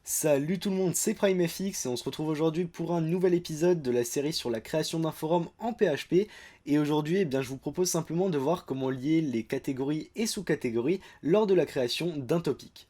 Salut tout le monde, c'est PrimeFX et on se retrouve aujourd'hui pour un nouvel épisode de la série sur la création d'un forum en PHP. Et aujourd'hui, je vous propose simplement de voir comment lier les catégories et sous-catégories lors de la création d'un topic.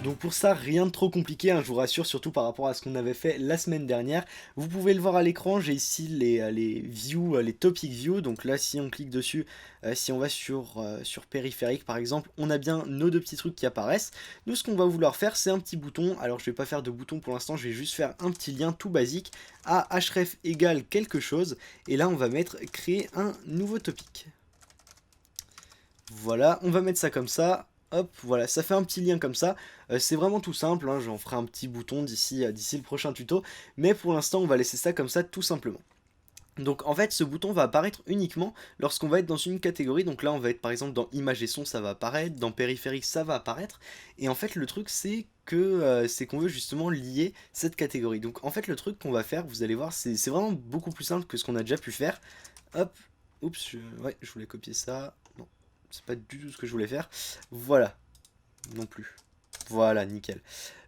Donc pour ça, rien de trop compliqué, je vous rassure, surtout par rapport à ce qu'on avait fait la semaine dernière. Vous pouvez le voir à l'écran, j'ai ici les views, les topic views. Donc là, si on clique dessus, si on va sur périphérique par exemple, on a bien nos deux petits trucs qui apparaissent. Nous, ce qu'on va vouloir faire, c'est un petit bouton. Alors je vais pas faire de bouton pour l'instant, je vais juste faire un petit lien tout basique à href égale quelque chose. Et là, on va mettre créer un nouveau topic. Voilà, on va mettre ça comme ça. Hop, voilà, ça fait un petit lien comme ça. C'est vraiment tout simple, j'en ferai un petit bouton d'ici le prochain tuto. Mais pour l'instant, on va laisser ça comme ça tout simplement. Donc en fait, ce bouton va apparaître uniquement lorsqu'on va être dans une catégorie. Donc là, on va être par exemple dans images et son, ça va apparaître. Dans périphérique, ça va apparaître. Et en fait, le truc, c'est qu'on veut justement lier cette catégorie. Donc en fait, le truc qu'on va faire, vous allez voir, c'est vraiment beaucoup plus simple que ce qu'on a déjà pu faire. Hop, oups, ouais, je voulais copier ça. Non, c'est pas du tout ce que je voulais faire. Voilà, non plus. Voilà, nickel.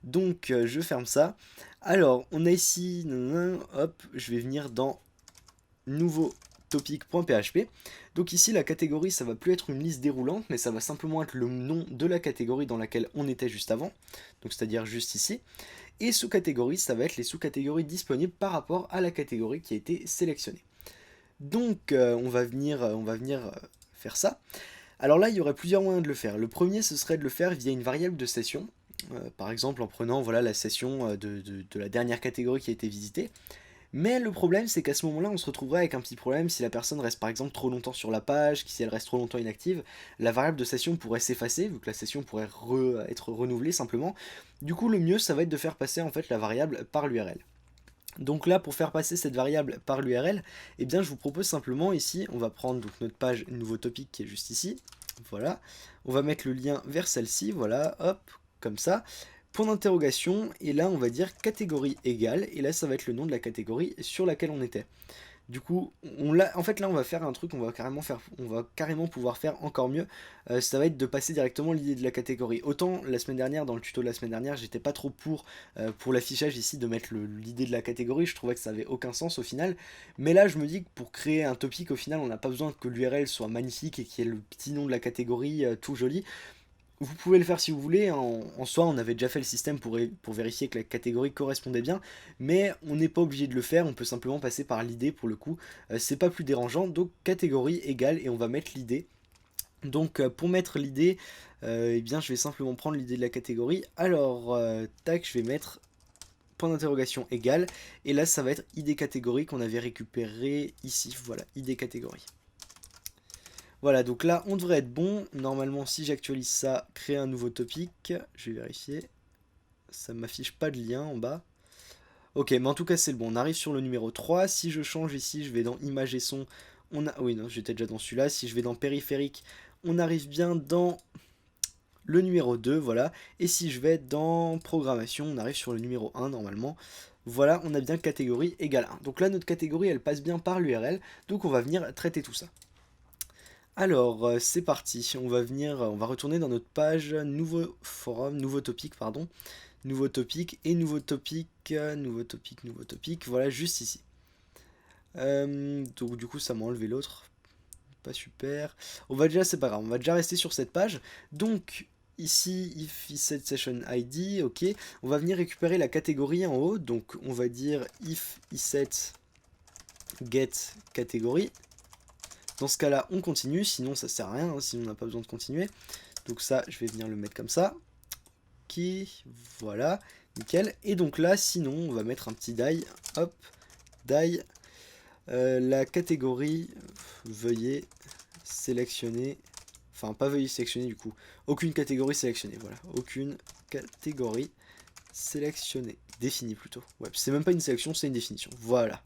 Donc, je ferme ça. Alors, on a ici, hop, je vais venir dans nouveau topic.php. Donc ici, la catégorie, ça va plus être une liste déroulante, mais ça va simplement être le nom de la catégorie dans laquelle on était juste avant. Donc, c'est-à-dire juste ici. Et sous-catégorie, ça va être les sous-catégories disponibles par rapport à la catégorie qui a été sélectionnée. Donc, on va venir faire ça. Alors là, il y aurait plusieurs moyens de le faire. Le premier, ce serait de le faire via une variable de session. Par exemple, en prenant voilà, la session de la dernière catégorie qui a été visitée. Mais le problème, c'est qu'à ce moment-là, on se retrouverait avec un petit problème si la personne reste par exemple trop longtemps sur la page, si elle reste trop longtemps inactive, la variable de session pourrait s'effacer, vu que la session pourrait être renouvelée simplement. Du coup, le mieux, ça va être de faire passer en fait la variable par l'URL. Donc là, pour faire passer cette variable par l'URL, je vous propose simplement ici, on va prendre donc notre page nouveau topic qui est juste ici. Voilà, on va mettre le lien vers celle-ci, voilà, hop, comme ça. Point d'interrogation, et là on va dire catégorie égale, et là ça va être le nom de la catégorie sur laquelle on était. Du coup, en fait là on va faire un truc, on va carrément pouvoir faire encore mieux. Ça va être de passer directement l'idée de la catégorie. Autant la semaine dernière, dans le tuto de la semaine dernière, j'étais pas trop pour l'affichage ici de mettre l'idée de la catégorie, je trouvais que ça avait aucun sens au final. Mais là je me dis que pour créer un topic au final on n'a pas besoin que l'URL soit magnifique et qu'il y ait le petit nom de la catégorie tout joli. Vous pouvez le faire si vous voulez, en soi on avait déjà fait le système pour vérifier que la catégorie correspondait bien, mais on n'est pas obligé de le faire, on peut simplement passer par l'idée pour le coup, c'est pas plus dérangeant, donc catégorie égale et on va mettre l'idée. Donc pour mettre l'idée, je vais simplement prendre l'idée de la catégorie, alors tac, je vais mettre point d'interrogation égale, et là ça va être ID catégorie qu'on avait récupéré ici, voilà, ID catégorie. Voilà, donc là, on devrait être bon. Normalement, si j'actualise ça, créer un nouveau topic, je vais vérifier. Ça ne m'affiche pas de lien en bas. Ok, mais en tout cas, c'est le bon. On arrive sur le numéro 3. Si je change ici, je vais dans images et son. Oui, non, j'étais déjà dans celui-là. Si je vais dans périphérique, on arrive bien dans le numéro 2, voilà. Et si je vais dans programmation, on arrive sur le numéro 1 normalement. Voilà, on a bien catégorie égale 1. Donc là, notre catégorie, elle passe bien par l'URL. Donc on va venir traiter tout ça. Alors, c'est parti, on va retourner dans notre page nouveau forum, nouveau topic, pardon, nouveau topic et nouveau topic, nouveau topic, voilà, juste ici. Donc du coup, ça m'a enlevé l'autre, pas super. C'est pas grave, on va déjà rester sur cette page. Donc, ici, if set session ID, ok, on va venir récupérer la catégorie en haut, donc on va dire if set get catégorie. Dans ce cas-là, on continue, sinon ça sert à rien, sinon on n'a pas besoin de continuer. Donc ça, je vais venir le mettre comme ça. Ok, voilà, nickel. Et donc là, sinon, on va mettre un petit die. Hop, die. La catégorie, veuillez sélectionner. Enfin, pas veuillez sélectionner du coup. Aucune catégorie sélectionnée, voilà. Aucune catégorie sélectionnée. Définie plutôt. Ouais, c'est même pas une sélection, c'est une définition. Voilà.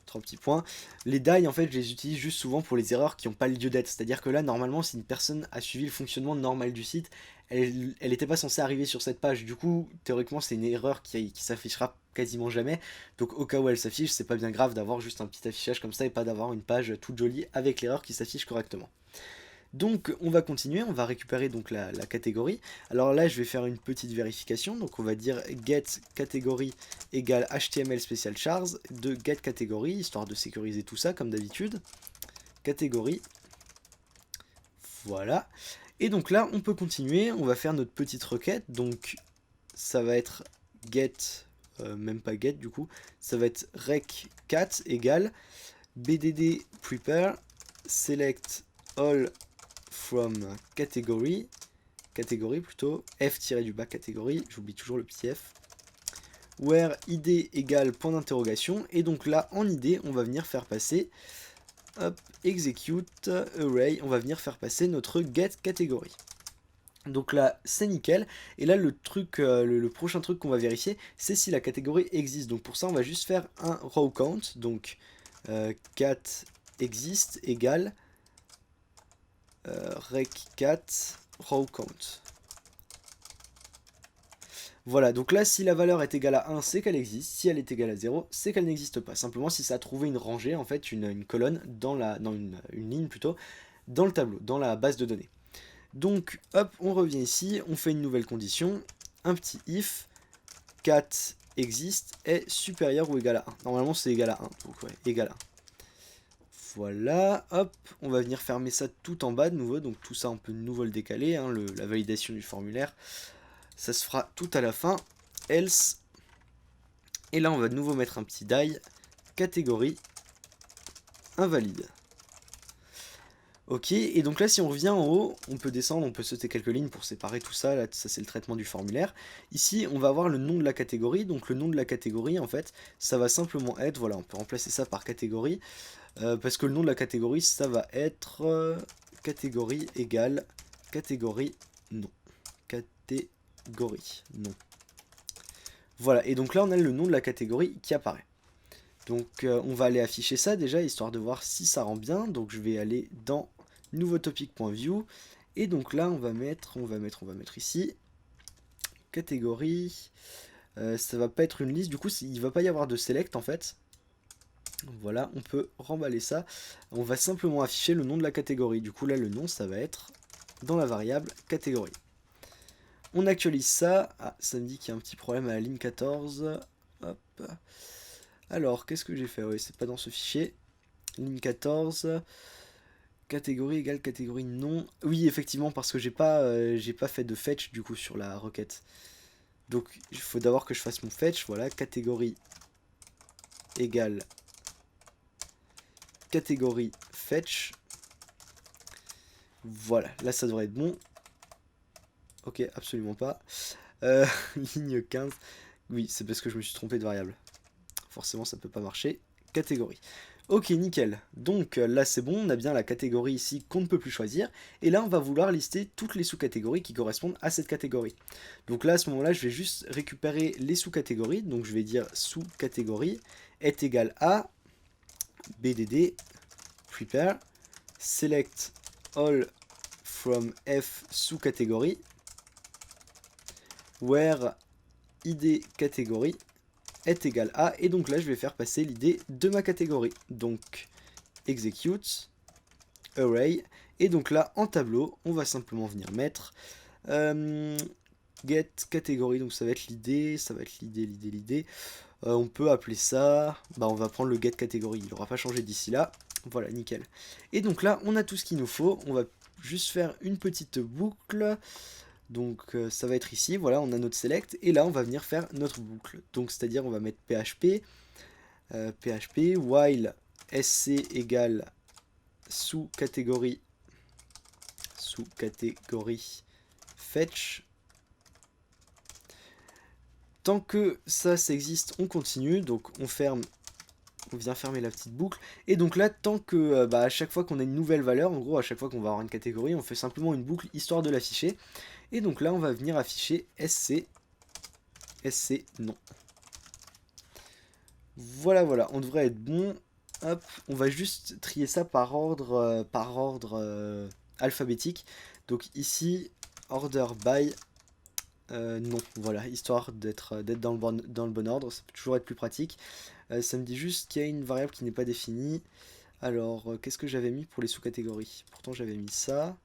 3 petits points. Les die, en fait, je les utilise juste souvent pour les erreurs qui n'ont pas lieu d'être. C'est-à-dire que là, normalement, si une personne a suivi le fonctionnement normal du site, elle n'était pas censée arriver sur cette page. Du coup, théoriquement, c'est une erreur qui s'affichera quasiment jamais. Donc, au cas où elle s'affiche, c'est pas bien grave d'avoir juste un petit affichage comme ça et pas d'avoir une page toute jolie avec l'erreur qui s'affiche correctement. Donc on va continuer, on va récupérer donc la catégorie. Alors là je vais faire une petite vérification, donc on va dire get catégorie égale HTML special chars de get catégorie, histoire de sécuriser tout ça comme d'habitude. Catégorie, voilà. Et donc là on peut continuer, on va faire notre petite requête, donc ça va être get, même pas get du coup, ça va être rec cat égale bdd prepare select all from category plutôt, f-du-bas catégorie, j'oublie toujours le petit f, where id égale point d'interrogation, et donc là en id on va venir faire passer, hop, execute array, on va venir faire passer notre get catégorie. Donc là c'est nickel, et là le truc, le prochain truc qu'on va vérifier, c'est si la catégorie existe. Donc pour ça on va juste faire un row count, donc cat existe égale rec cat row count. Voilà, donc là si la valeur est égale à 1, c'est qu'elle existe, si elle est égale à 0, c'est qu'elle n'existe pas. Simplement si ça a trouvé une rangée, en fait une colonne, une ligne plutôt, dans le tableau, dans la base de données. Donc hop, on revient ici, on fait une nouvelle condition, un petit if, cat existe est supérieur ou égal à 1. Normalement c'est égal à 1, donc ouais, égal à 1. Voilà, hop, on va venir fermer ça tout en bas de nouveau, donc tout ça on peut de nouveau le décaler, hein, la validation du formulaire, ça se fera tout à la fin, else, et là on va de nouveau mettre un petit die, catégorie, invalide. Ok, et donc là si on revient en haut, on peut descendre, on peut sauter quelques lignes pour séparer tout ça, là ça c'est le traitement du formulaire. Ici on va avoir le nom de la catégorie, donc le nom de la catégorie en fait, ça va simplement être, voilà on peut remplacer ça par catégorie, parce que le nom de la catégorie ça va être catégorie égale catégorie non. Catégorie non. Voilà, et donc là on a le nom de la catégorie qui apparaît. Donc on va aller afficher ça déjà, histoire de voir si ça rend bien. Donc je vais aller dans nouveau topic.view, et donc là on va mettre ici, catégorie, ça va pas être une liste, du coup il va pas y avoir de select en fait. Voilà, on peut remballer ça, on va simplement afficher le nom de la catégorie, du coup là le nom ça va être dans la variable catégorie. On actualise ça, ah ça me dit qu'il y a un petit problème à la ligne 14, hop. Alors, qu'est-ce que j'ai fait? Oui, c'est pas dans ce fichier. Ligne 14. Catégorie égale catégorie non. Oui, effectivement, parce que j'ai pas fait de fetch du coup sur la requête. Donc, il faut d'abord que je fasse mon fetch. Voilà, catégorie égale catégorie fetch. Voilà, là ça devrait être bon. Ok, absolument pas. Ligne 15. Oui, c'est parce que je me suis trompé de variable. Forcément, ça peut pas marcher. Catégorie. Ok, nickel. Donc là, c'est bon, on a bien la catégorie ici qu'on ne peut plus choisir. Et là, on va vouloir lister toutes les sous-catégories qui correspondent à cette catégorie. Donc là, à ce moment-là, je vais juste récupérer les sous-catégories. Donc je vais dire sous-catégorie est égal à bdd prepare select all from f sous-catégorie where id catégorie est égal à, et donc là je vais faire passer l'idée de ma catégorie, donc execute array, et donc là en tableau on va simplement venir mettre get catégorie, donc ça va être l'idée, l'idée, on peut appeler ça, on va prendre le get catégorie, il n'aura pas changé d'ici là, voilà nickel. Et donc là on a tout ce qu'il nous faut, on va juste faire une petite boucle. Donc ça va être ici, voilà, on a notre select, et là on va venir faire notre boucle. Donc c'est-à-dire on va mettre php, php while sc égale sous-catégorie fetch. Tant que ça existe, on continue, donc on ferme, on vient fermer la petite boucle, et donc là tant que à chaque fois qu'on a une nouvelle valeur, en gros à chaque fois qu'on va avoir une catégorie, on fait simplement une boucle histoire de l'afficher. Et donc là, on va venir afficher SC non. Voilà, voilà, on devrait être bon. Hop, on va juste trier ça par ordre, alphabétique. Donc ici, order by non. Voilà, histoire d'être dans le bon ordre, ça peut toujours être plus pratique. Ça me dit juste qu'il y a une variable qui n'est pas définie. Alors, qu'est-ce que j'avais mis pour les sous-catégories? Pourtant, j'avais mis ça.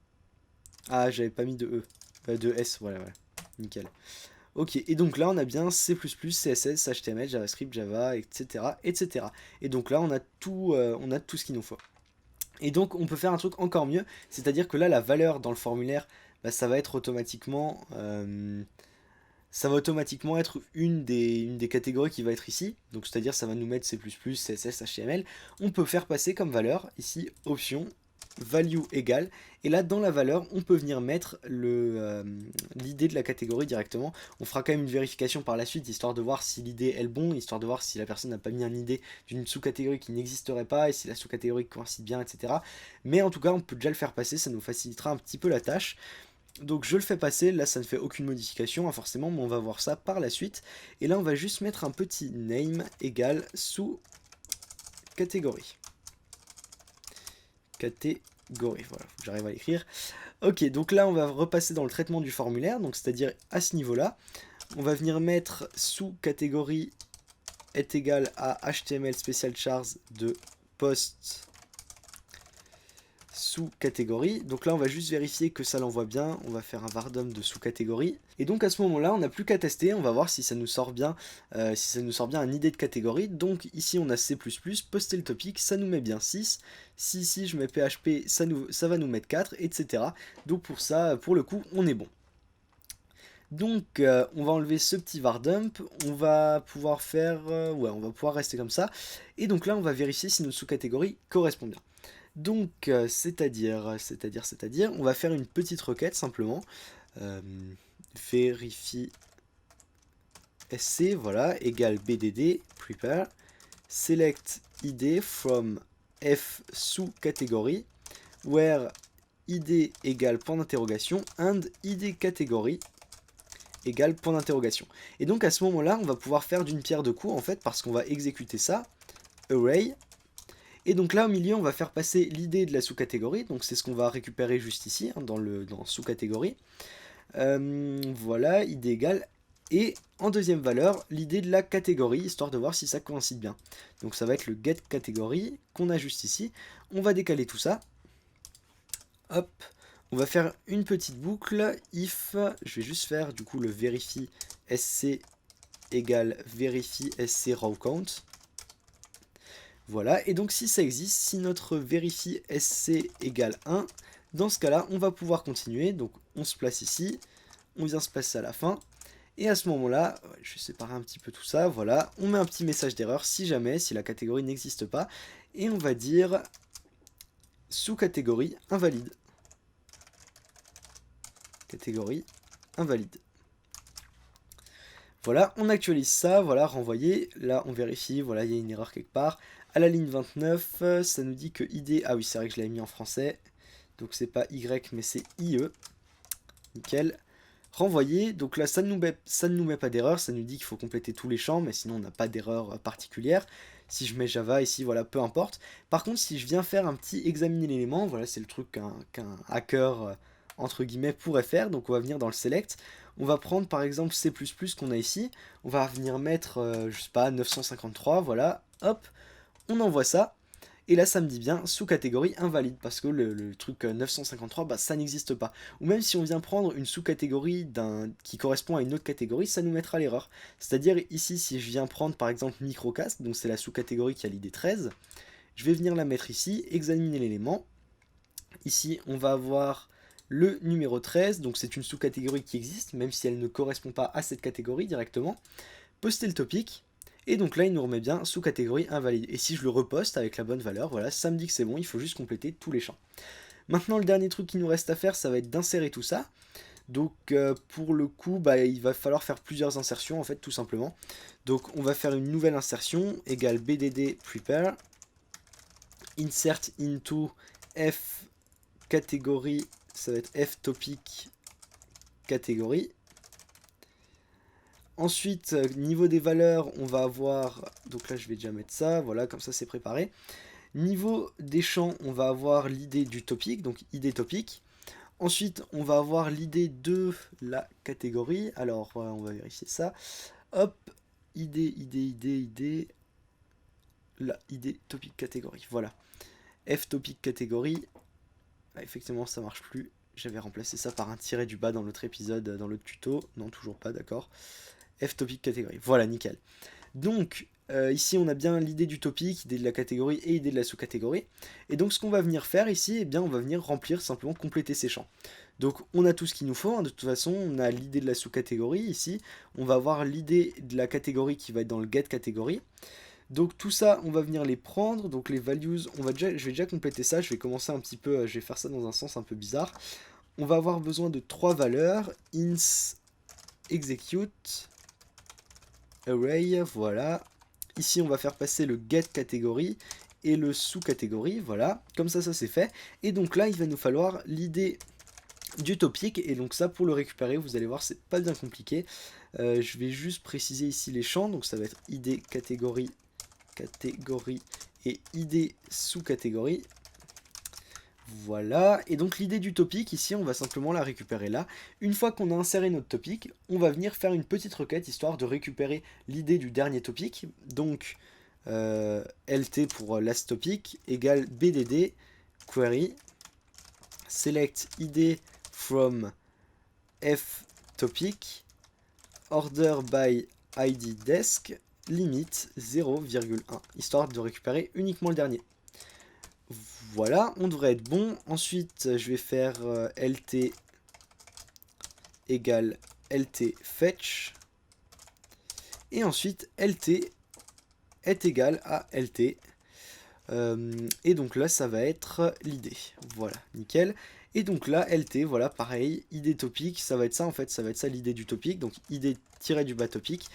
Ah, j'avais pas mis de E. De S, voilà, voilà. Nickel. Ok, et donc là, on a bien C++, CSS, HTML, JavaScript, Java, etc., etc. Et donc là, on a tout ce qu'il nous faut. Et donc, on peut faire un truc encore mieux, c'est-à-dire que là, la valeur dans le formulaire, bah, ça va automatiquement être une des catégories qui va être ici. Donc, c'est-à-dire, ça va nous mettre C++, CSS, HTML. On peut faire passer comme valeur, ici, option, value égale. Et là, dans la valeur, on peut venir mettre l'idée de la catégorie directement. On fera quand même une vérification par la suite, histoire de voir si l'idée est le bon, histoire de voir si la personne n'a pas mis une idée d'une sous-catégorie qui n'existerait pas, et si la sous-catégorie coïncide bien, etc. Mais en tout cas, on peut déjà le faire passer, ça nous facilitera un petit peu la tâche. Donc je le fais passer, là ça ne fait aucune modification, hein, forcément, mais on va voir ça par la suite. Et là on va juste mettre un petit name égal sous catégorie. Catégorie, voilà, faut que j'arrive à l'écrire. Ok, donc là on va repasser dans le traitement du formulaire, donc c'est-à-dire à ce niveau-là. On va venir mettre sous catégorie est égal à HTML special chars de post sous-catégorie. Donc là, on va juste vérifier que ça l'envoie bien. On va faire un vardom de sous-catégorie. Et donc à ce moment-là, on n'a plus qu'à tester. On va voir si ça nous sort bien, une idée de catégorie. Donc ici, on a C++, poster le topic, ça nous met bien 6. Si ici, je mets PHP, ça va nous mettre 4, etc. Donc pour ça, pour le coup, on est bon. Donc on va enlever ce petit var dump, on va pouvoir faire, ouais, on va pouvoir rester comme ça. Et donc là, on va vérifier si notre sous-catégorie correspond bien. Donc, c'est-à-dire, on va faire une petite requête simplement. Verifie sc, voilà, égale bdd, prepare, select id from f sous-catégorie, where id égale point d'interrogation, and id catégorie égale point d'interrogation. Et donc à ce moment-là, on va pouvoir faire d'une pierre deux coups, en fait, parce qu'on va exécuter ça, array. Et donc là, au milieu, on va faire passer l'idée de la sous-catégorie. Donc c'est ce qu'on va récupérer juste ici, hein, dans sous-catégorie. Voilà, id égale. Et en deuxième valeur, l'idée de la catégorie, histoire de voir si ça coïncide bien. Donc ça va être le get catégorie qu'on a juste ici. On va décaler tout ça. Hop. On va faire une petite boucle. If, je vais juste faire du coup le verifie sc égale verifie sc raw count. Voilà, et donc si ça existe, si notre verifie sc égale 1, dans ce cas-là, on va pouvoir continuer. Donc on se place ici, on vient se placer à la fin, et à ce moment-là, je vais séparer un petit peu tout ça, voilà, on met un petit message d'erreur si jamais, si la catégorie n'existe pas, et on va dire sous-catégorie invalide. Catégorie invalide. Voilà, on actualise ça, voilà, renvoyer, là on vérifie, voilà, il y a une erreur quelque part. À la ligne 29, ça nous dit que ID, ah oui c'est vrai que je l'avais mis en français, donc c'est pas Y mais c'est IE, nickel. Renvoyer, donc là ça ne nous met pas d'erreur, ça nous dit qu'il faut compléter tous les champs, mais sinon on n'a pas d'erreur particulière. Si je mets Java ici, voilà, peu importe. Par contre, si je viens faire un petit examiner l'élément, voilà, c'est le truc qu'un hacker, entre guillemets, pourrait faire. Donc on va venir dans le select, on va prendre par exemple C++ qu'on a ici, on va venir mettre, je sais pas, 953, voilà, hop, on envoie ça. Et là, ça me dit bien sous-catégorie invalide, parce que le truc 953, bah, ça n'existe pas. Ou même si on vient prendre une sous-catégorie qui correspond à une autre catégorie, ça nous mettra l'erreur. C'est-à-dire ici, si je viens prendre par exemple microcast, donc c'est la sous-catégorie qui a l'ID 13, je vais venir la mettre ici, examiner l'élément. Ici, on va avoir le numéro 13, donc c'est une sous-catégorie qui existe, même si elle ne correspond pas à cette catégorie directement. Poster le topic. Et donc là, il nous remet bien sous catégorie invalide. Et si je le reposte avec la bonne valeur, voilà, ça me dit que c'est bon, il faut juste compléter tous les champs. Maintenant, le dernier truc qui nous reste à faire, ça va être d'insérer tout ça. Donc pour le coup, bah, il va falloir faire plusieurs insertions, en fait, tout simplement. Donc on va faire une nouvelle insertion, égale bdd prepare, insert into f catégorie, ça va être f topic catégorie. Ensuite, niveau des valeurs, on va avoir, donc là je vais déjà mettre ça, voilà, comme ça c'est préparé. Niveau des champs, on va avoir l'idée du topic, donc ID topic. Ensuite, on va avoir l'idée de la catégorie, alors on va vérifier ça. Hop, ID, la ID topic catégorie, voilà. F topic catégorie. Ah, effectivement, ça marche plus. J'avais remplacé ça par un tiret du bas dans l'autre épisode, dans l'autre tuto. Non, toujours pas, d'accord. F topic catégorie. Voilà, nickel. Donc, ici, on a bien l'idée du topic, idée de la catégorie et idée de la sous-catégorie. Et donc, ce qu'on va venir faire ici, eh bien, on va venir remplir, simplement compléter ces champs. Donc, on a tout ce qu'il nous faut. Hein. De toute façon, on a l'idée de la sous-catégorie ici. On va avoir l'idée de la catégorie qui va être dans le get catégorie. Donc tout ça, on va venir les prendre, donc les values, je vais déjà compléter ça, je vais commencer un petit peu, je vais faire ça dans un sens un peu bizarre. On va avoir besoin de 3 valeurs, ins execute, array, voilà. Ici, on va faire passer le get catégorie et le sous-catégorie, voilà. Comme ça c'est fait. Et donc là, il va nous falloir l'idée du topic, et donc ça, pour le récupérer, vous allez voir, c'est pas bien compliqué. Je vais juste préciser ici les champs, donc ça va être id catégorie et id sous-catégorie. Voilà, et donc l'idée du topic, ici, on va simplement la récupérer là. Une fois qu'on a inséré notre topic, on va venir faire une petite requête, histoire de récupérer l'idée du dernier topic. Donc, lt pour last topic, égale bdd, query, select id from f topic, order by id desk, limite 0,1, histoire de récupérer uniquement le dernier. Voilà, on devrait être bon. Ensuite, je vais faire lt égale lt fetch. Et ensuite, lt est égal à lt. Et donc là, ça va être l'idée. Voilà, nickel. Et donc là, lt, voilà, pareil, id topic, ça va être ça en fait, ça va être ça l'idée du topic. Donc id-du-bas topic.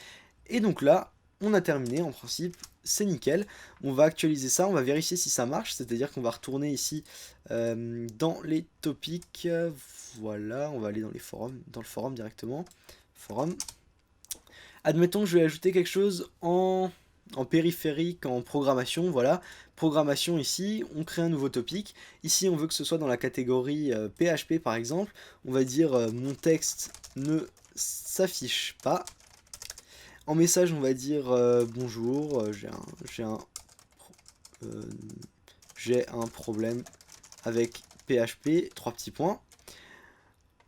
Et donc là, on a terminé en principe, c'est nickel. On va actualiser ça, on va vérifier si ça marche, c'est-à-dire qu'on va retourner ici dans les topics. Voilà, on va aller dans les forums, dans le forum directement. Forum. Admettons que je vais ajouter quelque chose en périphérique, en programmation, voilà. Programmation ici, on crée un nouveau topic. Ici, on veut que ce soit dans la catégorie PHP par exemple. On va dire mon texte ne s'affiche pas. En message, on va dire bonjour, j'ai un problème avec PHP, 3 petits points.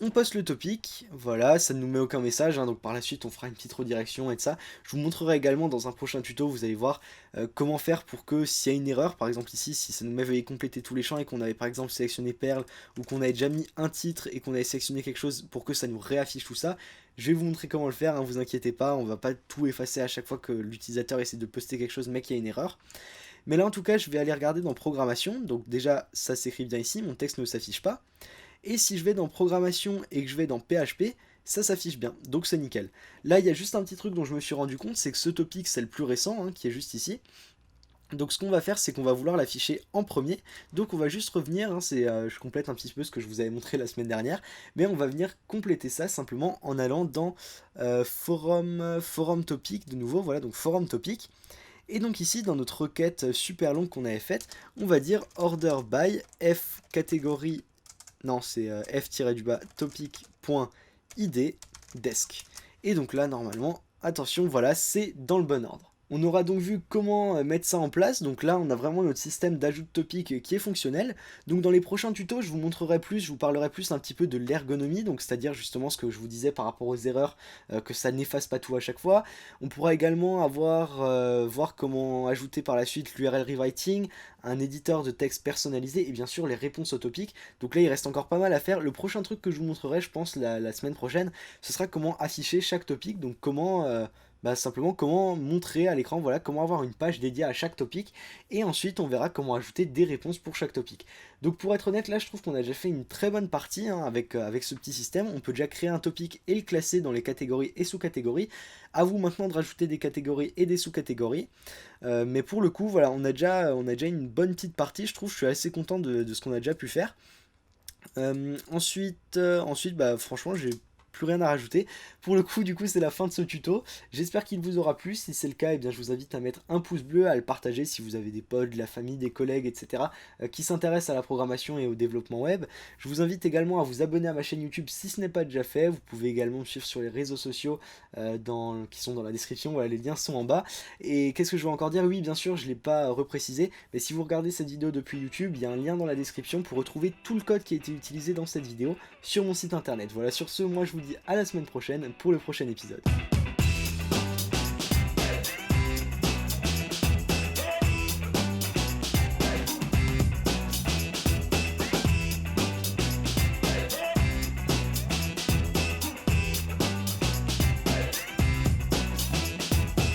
On poste le topic, voilà, ça ne nous met aucun message, hein, donc par la suite on fera une petite redirection et de ça. Je vous montrerai également dans un prochain tuto, vous allez voir comment faire pour que s'il y a une erreur, par exemple ici, si ça nous met veuillez compléter tous les champs et qu'on avait par exemple sélectionné Perl, ou qu'on avait déjà mis un titre et qu'on avait sélectionné quelque chose pour que ça nous réaffiche tout ça, je vais vous montrer comment le faire, hein, vous inquiétez pas, on va pas tout effacer à chaque fois que l'utilisateur essaie de poster quelque chose mais qu'il y a une erreur. Mais là en tout cas je vais aller regarder dans programmation, donc déjà ça s'écrit bien ici, mon texte ne s'affiche pas. Et si je vais dans programmation et que je vais dans PHP, ça s'affiche bien, donc c'est nickel. Là il y a juste un petit truc dont je me suis rendu compte, c'est que ce topic c'est le plus récent, hein, qui est juste ici. Donc ce qu'on va faire, c'est qu'on va vouloir l'afficher en premier. Donc on va juste revenir, hein, je complète un petit peu ce que je vous avais montré la semaine dernière, mais on va venir compléter ça simplement en allant dans forum topic de nouveau, voilà, donc forum topic. Et donc ici, dans notre requête super longue qu'on avait faite, on va dire order by f catégorie, non c'est f-du-bas topic.id desk. Et donc là, normalement, attention, voilà, c'est dans le bon ordre. On aura donc vu comment mettre ça en place, donc là on a vraiment notre système d'ajout de topic qui est fonctionnel. Donc dans les prochains tutos je vous montrerai plus, je vous parlerai plus un petit peu de l'ergonomie, donc c'est-à-dire justement ce que je vous disais par rapport aux erreurs, que ça n'efface pas tout à chaque fois. On pourra également voir comment ajouter par la suite l'URL rewriting, un éditeur de texte personnalisé et bien sûr les réponses aux topics. Donc là il reste encore pas mal à faire. Le prochain truc que je vous montrerai je pense la semaine prochaine, ce sera comment afficher chaque topic, donc comment... simplement comment montrer à l'écran, voilà, comment avoir une page dédiée à chaque topic, et ensuite on verra comment ajouter des réponses pour chaque topic. Donc pour être honnête, là je trouve qu'on a déjà fait une très bonne partie, hein, avec ce petit système. On peut déjà créer un topic et le classer dans les catégories et sous-catégories. À vous maintenant de rajouter des catégories et des sous-catégories. Mais pour le coup, voilà, on a déjà une bonne petite partie, je trouve, je suis assez content de ce qu'on a déjà pu faire. Ensuite, bah, franchement, j'ai plus rien à rajouter. Pour le coup, du coup, c'est la fin de ce tuto. J'espère qu'il vous aura plu. Si c'est le cas, eh bien, je vous invite à mettre un pouce bleu, à le partager si vous avez des potes, de la famille, des collègues, etc. Qui s'intéressent à la programmation et au développement web. Je vous invite également à vous abonner à ma chaîne YouTube si ce n'est pas déjà fait. Vous pouvez également me suivre sur les réseaux sociaux qui sont dans la description. Voilà, les liens sont en bas. Et qu'est-ce que je veux encore dire? Oui, bien sûr, je ne l'ai pas reprécisé, mais si vous regardez cette vidéo depuis YouTube, il y a un lien dans la description pour retrouver tout le code qui a été utilisé dans cette vidéo sur mon site internet. Voilà, sur ce, moi je vous dis à la semaine prochaine pour le prochain épisode.